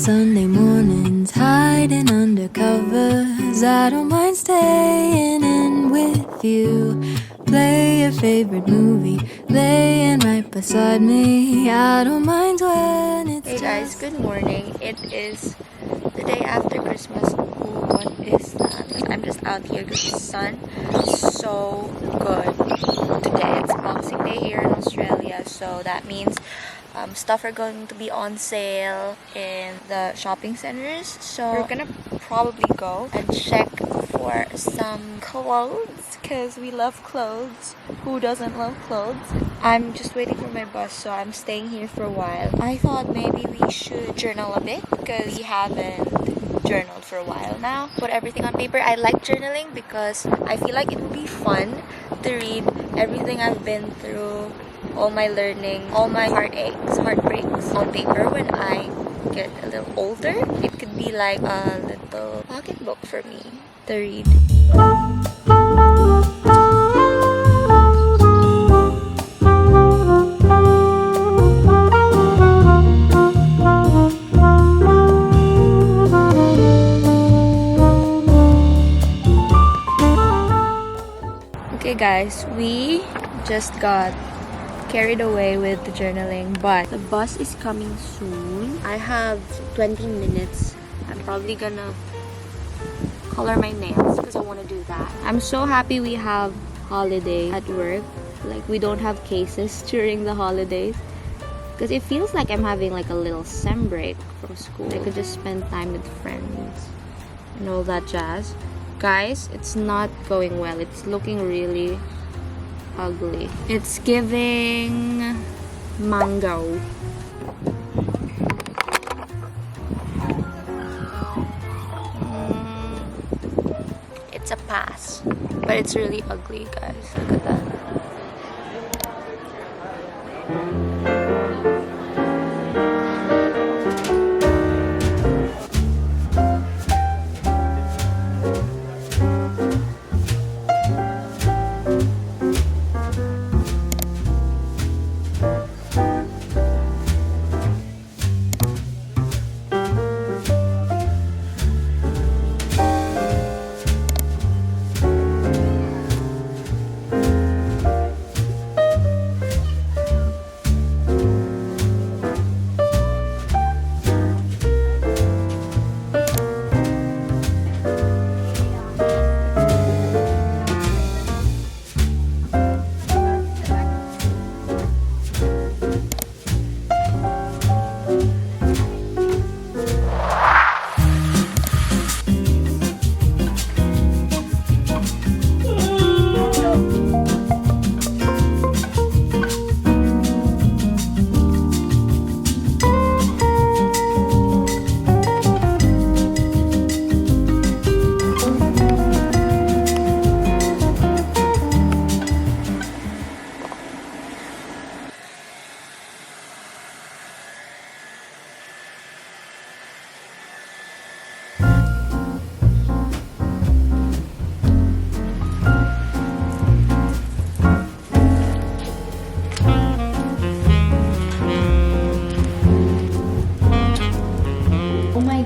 Sunday mornings, hiding under covers. I don't mind staying in with you. Play your favorite movie, laying right beside me. I don't mind when it's Hey guys, good morning. It is the day after Christmas. Ooh, what is that? I'm just out here because the sun is so good today. It's Boxing Day here in Australia, so that means stuff are going to be on sale in the shopping centers. So we're gonna probably go and check for some clothes because we love clothes. Who doesn't love clothes? I'm just waiting for my bus, so I'm staying here for a while. I thought maybe we should journal a bit because we haven't journaled for a while now. Put everything on paper. I like journaling because I feel like it would be fun to read everything I've been through, all my learning, all my heartbreaks on paper when I get a little older. It could be like a little pocketbook for me to read. Okay guys, we just got carried away with the journaling, but the bus is coming soon. I have 20 minutes. I'm probably gonna color my nails because I want to do that. I'm so happy we have holiday at work. Like, we don't have cases during the holidays because it feels like I'm having like a little sem break from school. I could just spend time with friends and all that jazz. Guys, it's not going well. It's looking really ugly. It's giving mango. It's a pass, but it's really ugly, guys. Look at that.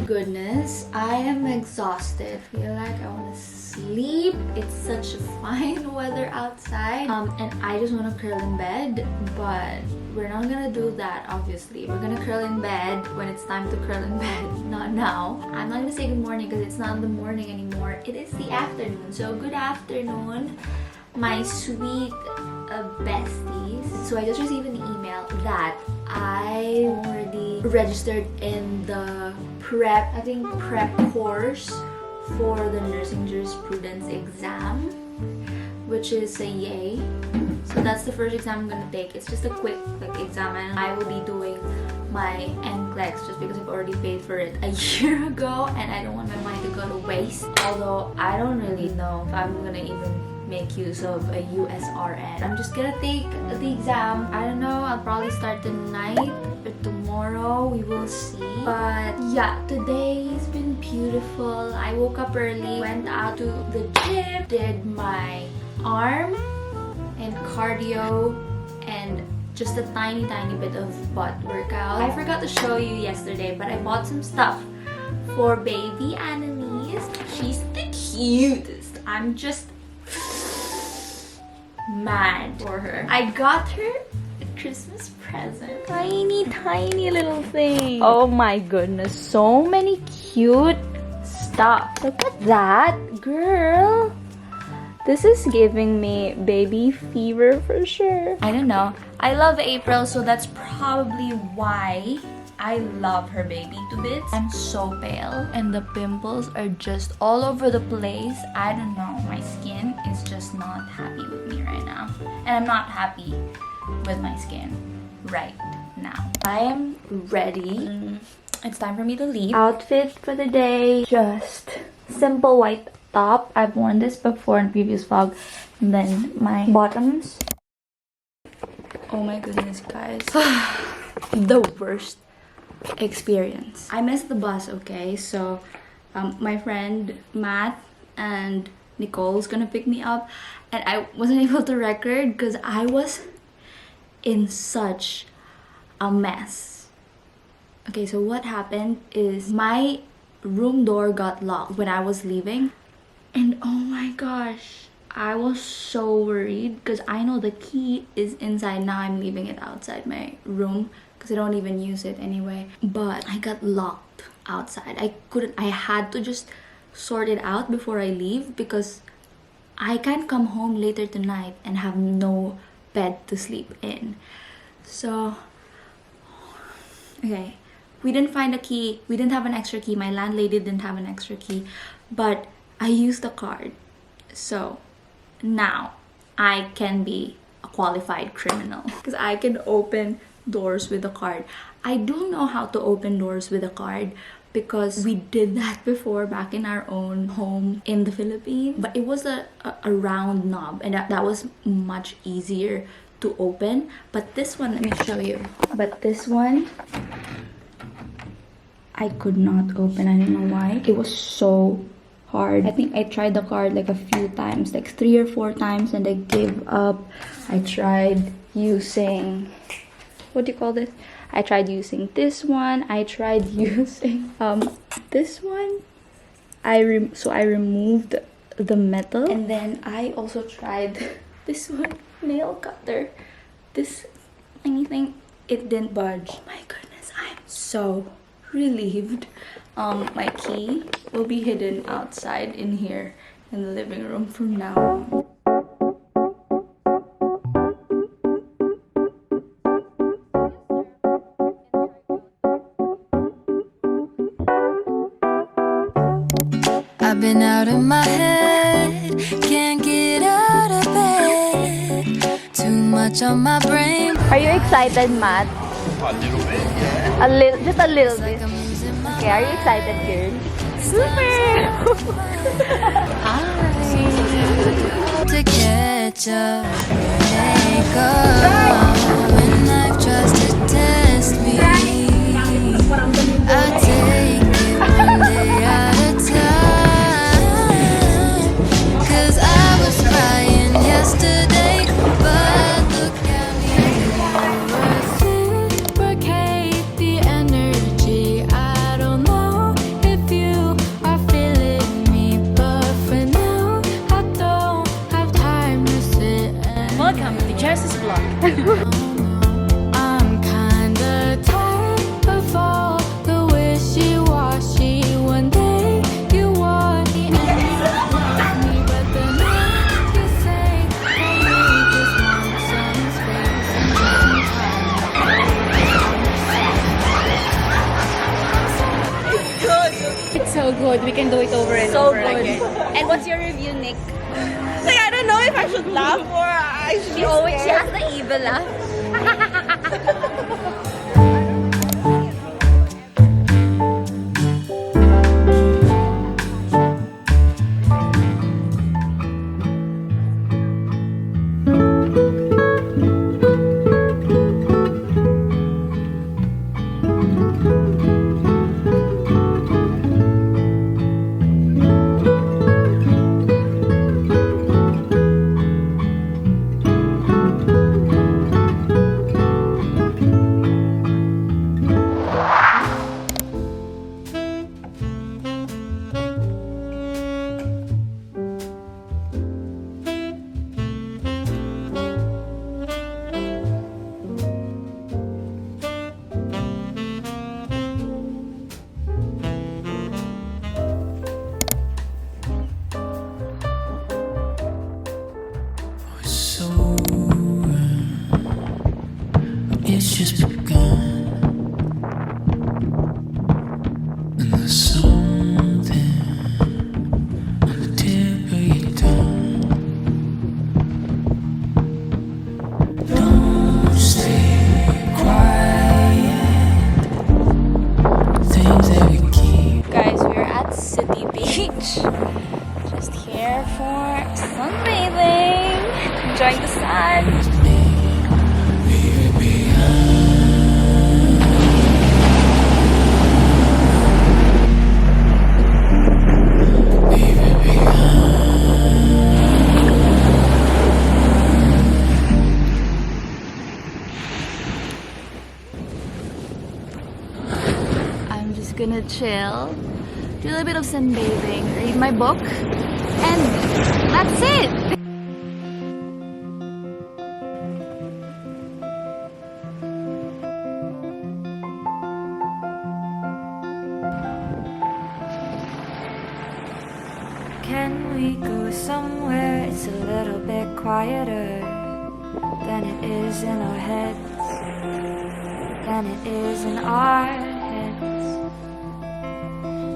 Goodness, I am exhausted. I feel like I want to sleep. It's such fine weather outside, and I just want to curl in bed, but we're not gonna do that. Obviously, we're gonna curl in bed when it's time to curl in bed, not now. I'm not gonna say good morning because it's not the morning anymore. It is the afternoon. So good afternoon, my sweet besties. So I just received an email that I already registered in the prep course for the nursing jurisprudence exam, which is a yay. So that's the first exam I'm gonna take. It's just a quick exam, and I will be doing my NCLEX just because I've already paid for it a year ago and I don't want my money to go to waste. Although I don't really know if I'm gonna even make use of a USRN. I'm just gonna take the exam. I don't know, I'll probably start tonight or tomorrow, we will see. But yeah, today's been beautiful. I woke up early, went out to the gym, did my arm and cardio and just a tiny bit of butt workout. I forgot to show you yesterday, but I bought some stuff for baby Annalise. She's the cutest. I'm just mad for her. I got her a Christmas present. Tiny little thing. Oh my goodness, so many cute stuff. Look at that, girl. This is giving me baby fever for sure. I don't know. I love April, so that's probably why I love her baby to bits. I'm so pale and the pimples are just all over the place. I don't know. My skin is just not happy with me right now. And I'm not happy with my skin right now. I am ready. It's time for me to leave. Outfit for the day. Just simple white top. I've worn this before in previous vlog. And then my bottoms. Oh my goodness, guys. The worst experience. I missed the bus, okay? So my friend Matt and Nicole's gonna pick me up, and I wasn't able to record because I was in such a mess. Okay, so what happened is my room door got locked when I was leaving, and oh my gosh, I was so worried because I know the key is inside. Now I'm leaving it outside my room because I don't even use it anyway. But I got locked outside. I had to just sort it out before I leave because I can't come home later tonight and have no bed to sleep in. So, okay, we didn't find a key. We didn't have an extra key. My landlady didn't have an extra key, but I used the card. So now I can be a qualified criminal because I can open doors with a card. I do know how to open doors with a card because we did that before back in our own home in the Philippines, but it was a round knob, and that was much easier to open. But this one, let me show you. But this one I could not open. I don't know why. It was so hard. I think I tried the card like a few times, like 3 or 4 times, and I gave up. I tried using, what do you call this? I tried using this one. I tried using this one. I removed the metal, and then I also tried this one, nail cutter. This anything, it didn't budge. Oh my goodness, I'm so relieved. My key will be hidden outside in here in the living room from now on. I've been out of my head, can't get out of bed. Too much on my brain. Are you excited, Matt? A little bit, yeah. A little, just a little bit. I'm losing my Okay, are you excited, girl? Super! Hi! to catch up. Hey, go. When life tries to test me, I take it one day at a time. 'Cause I was crying yesterday, but look at me. Reciprocate the energy. I don't know if you are feeling me, but for now, I don't have time to sit and Welcome to Jessa's vlog. I'm kinda tired of all the wishy-washy. One day you want me and you love me, but the next you say that you just want some space and some time. It's so good. We can do it over and So over good. again. And what's your review, Nick? Like, I don't know if I should laugh or I should She always, she has the evil laugh. chill, do a little bit of sunbathing, read my book, and that's it! Can we go somewhere it's a little bit quieter than it is in our heads, than it is in our heads?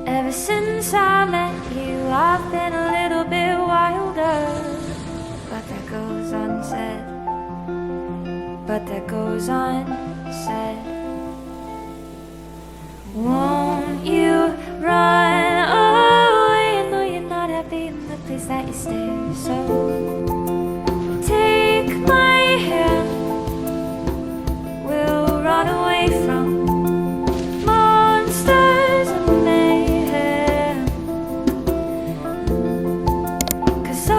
Ever since I met you, I've been a little bit wilder, but that goes unsaid, but that goes unsaid. Won't you run away? I know you're not happy in the place that you stay, so take my hand, we'll run away from monsters and mayhem. 'Cause I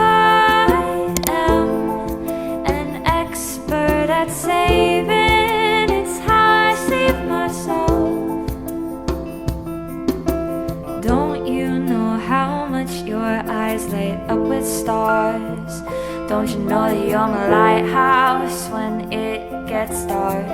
am an expert at saving, it's how I save myself. Don't you know how much your eyes light up with stars? Don't you know that you're my lighthouse when it gets dark?